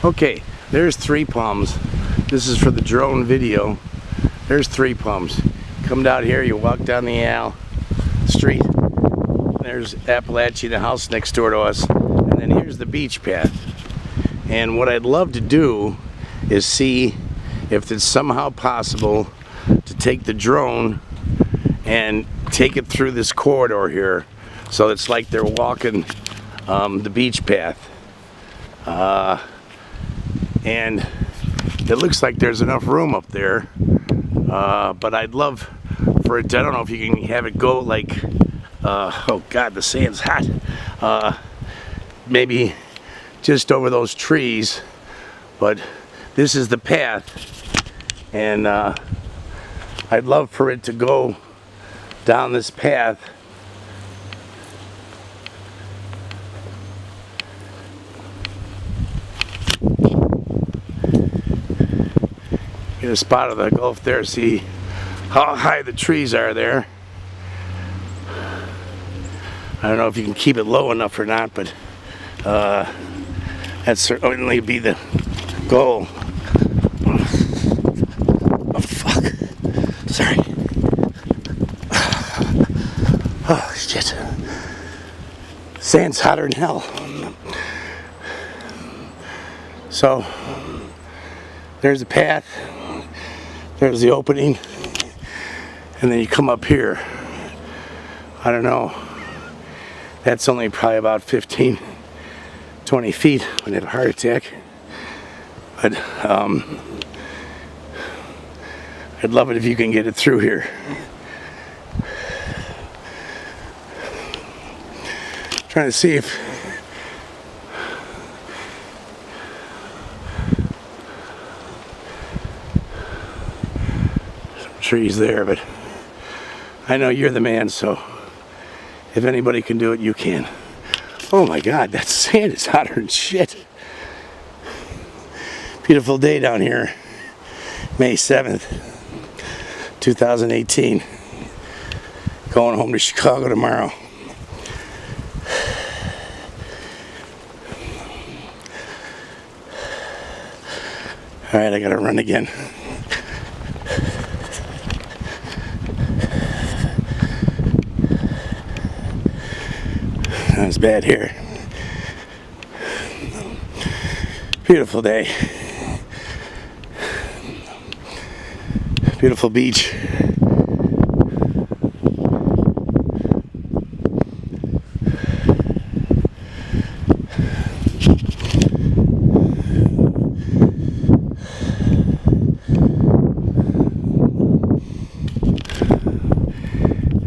Okay, there's Three Palms. This is for the drone video. There's Three Palms. Come down here, you walk down the street. There's Appalachia, the house next door to us. And then here's the beach path. And what I'd love to do is see if it's somehow possible to take the drone and take it through this corridor here. So it's like they're walking the beach path. And it looks like there's enough room up there, but I'd love for it to, I don't know if you can have it go like, oh God, the sand's hot, maybe just over those trees, but this is the path, and I'd love for it to go down this path. Get a spot of the Gulf there, see how high the trees are there. I don't know if you can keep it low enough or not, but that'd certainly be the goal. Oh fuck, sorry. Oh shit, sand's hotter than hell. So there's the path. There's the opening, and then you come up here. I don't know, that's only probably about 15, 20 feet when I have a heart attack. But I'd love it if you can get it through here. Trying to see if trees there, but I know you're the man, so if anybody can do it, you can. Oh my God, that sand is hotter than shit. Beautiful day down here, May 7th, 2018. Going home to Chicago tomorrow. All right, I gotta run again. Not as bad here. Beautiful day. Beautiful beach.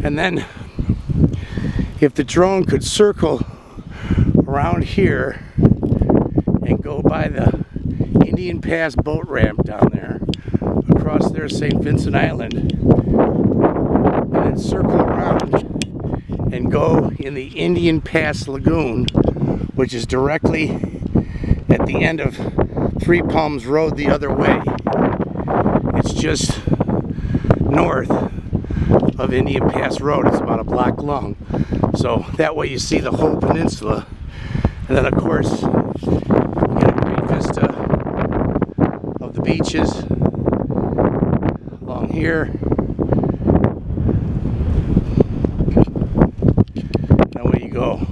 And then if the drone could circle around here and go by the Indian Pass boat ramp down there, across there St. Vincent Island, and then circle around and go in the Indian Pass Lagoon, which is directly at the end of Three Palms Road the other way. It's just north of Indian Pass Road. It's about a block long. So that way you see the whole peninsula, and then of course you get a great vista of the beaches along here. And away you go.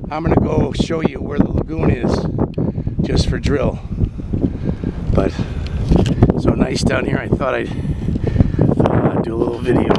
I'm gonna go show you where the lagoon is just for drill. But so nice down here, I thought I'd do a little video.